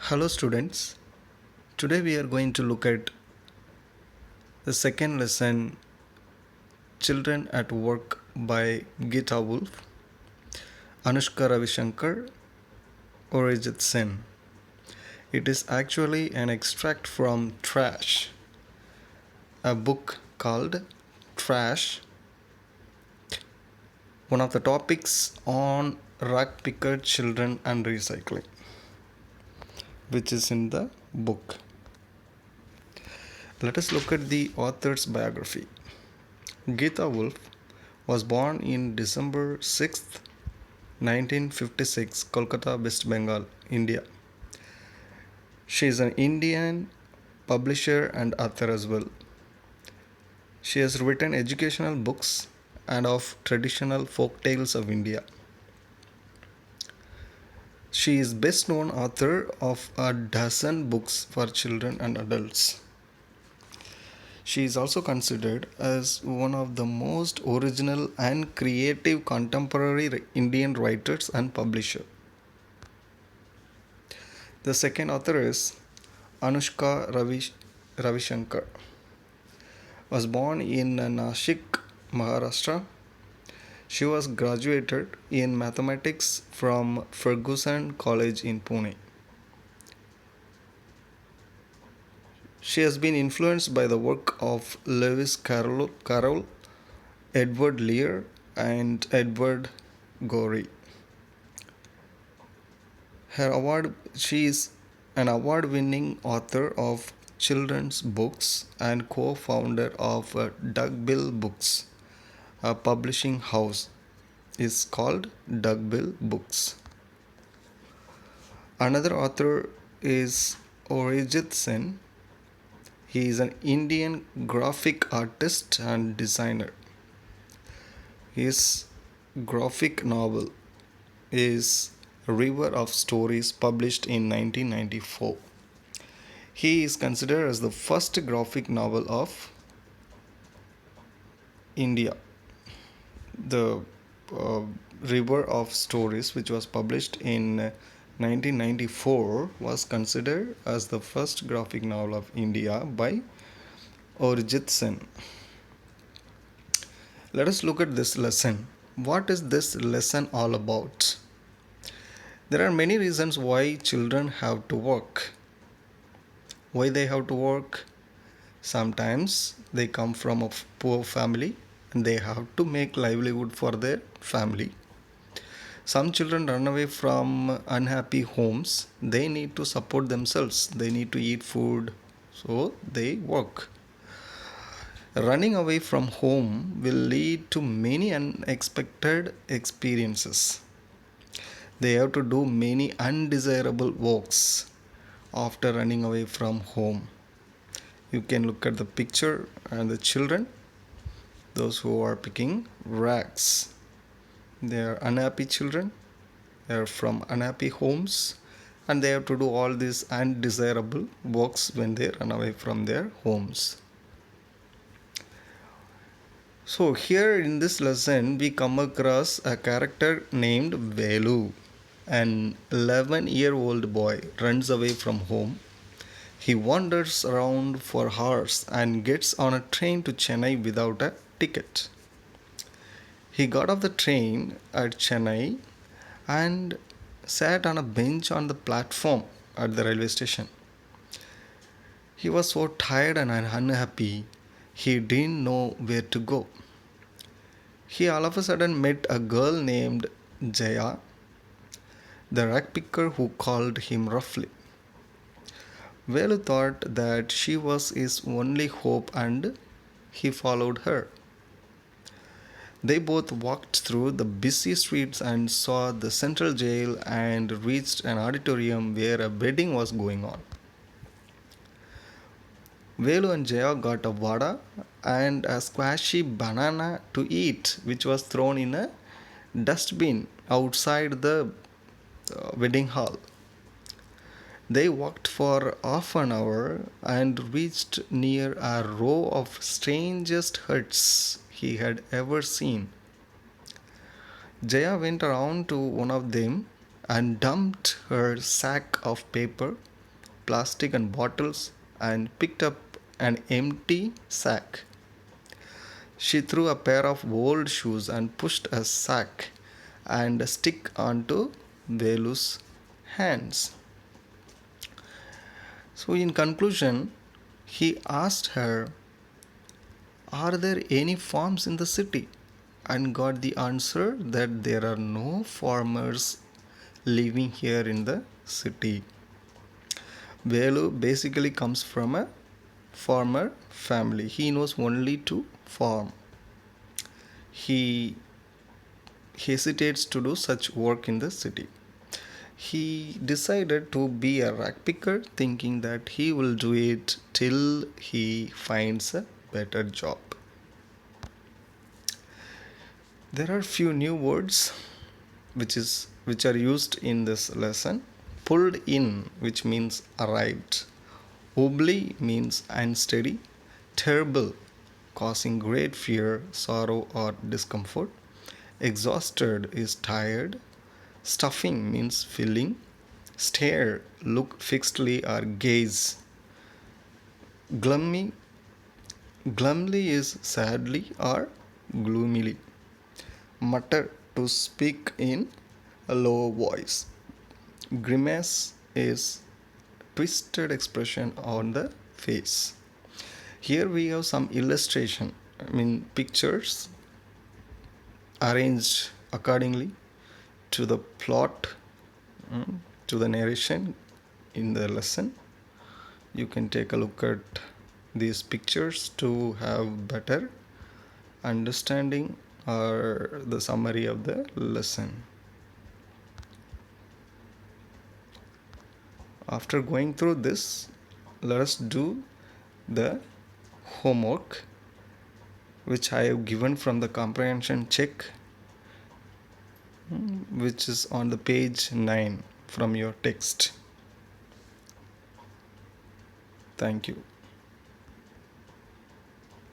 Hello, students. Today we are going to look at the second lesson Children at Work by Geeta Wolf, Anushka Ravishankar, Orijit Sen. It is actually an extract from Trash, a book called Trash, one of the topics on rag picker children and recycling, which is in the book. Let us look at the author's biography. Geeta Wolf was born in December 6th, 1956, Kolkata, West Bengal, India. She is an Indian publisher and author as well. She has written educational books and of traditional folk tales of India. She is best known author of a dozen books for children and adults. She is also considered as one of the most original and creative contemporary Indian writers and publisher. The second author is Anushka Ravishankar. Was born in Nashik, Maharashtra. She was graduated in mathematics from Ferguson College in Pune. She has been influenced by the work of Lewis Carroll, Edward Lear, and Edward Gorey. She is an award-winning author of children's books and co-founder of Duckbill Books. A publishing house is called Duckbill Books. Another author is Orijit Sen. He is an Indian graphic artist and designer. His graphic novel is River of Stories, published in 1994. He is considered as the first graphic novel of India. The River of Stories, which was published in 1994, was considered as the first graphic novel of India by Orijit Sen. Let us look at this lesson. What is this lesson all about? There are many reasons why children have to work. Why they have to work? Sometimes they come from a poor family and they have to make livelihood for their family. Some children run away from unhappy homes. They need to support themselves. They need to eat food, so they work. Running away from home will lead to many unexpected experiences. They have to do many undesirable works after running away from home. You can look at the picture and the children, those who are picking rags. They are unhappy children. They are from unhappy homes and they have to do all these undesirable works when they run away from their homes. So here in this lesson we come across a character named Velu. An 11-year-old boy runs away from home. He wanders around for hours and gets on a train to Chennai without a ticket. He got off the train at Chennai and sat on a bench on the platform at the railway station. He was so tired and unhappy, he didn't know where to go. He all of a sudden met a girl named Jaya, the rag picker, who called him roughly. Velu thought that she was his only hope and he followed her. They both walked through the busy streets and saw the central jail and reached an auditorium where a wedding was going on. Velu and Jaya got a vada and a squashy banana to eat, which was thrown in a dustbin outside the wedding hall. They walked for half an hour and reached near a row of strangest huts he had ever seen. Jaya went around to one of them and dumped her sack of paper plastic and bottles and picked up an empty sack. She threw a pair of old shoes and pushed a sack and a stick onto Velu's hands. So, in conclusion, he asked her, "Are there any farms in the city?" and got the answer that there are no farmers living here in the city. Velu basically comes from a farmer family. He knows only to farm. He hesitates to do such work in the city. He decided to be a rag picker, thinking that he will do it till he finds a better job. There are few new words which are used in this lesson. Pulled in, which means arrived. Wobbly means unsteady. Terrible, causing great fear, sorrow, or discomfort. Exhausted is tired. Stuffing means filling. Stare, look fixedly, or gaze. Glummy, glumly is sadly or gloomily. Mutter, to speak in a low voice. Grimace is twisted expression on the face. Here we have some illustration, pictures arranged accordingly to the plot, to the narration in the lesson. You can take a look at these pictures to have better understanding or the summary of the lesson. After going through this, let us do the homework which I have given from the comprehension check, which is on the page 9 from your text. Thank you.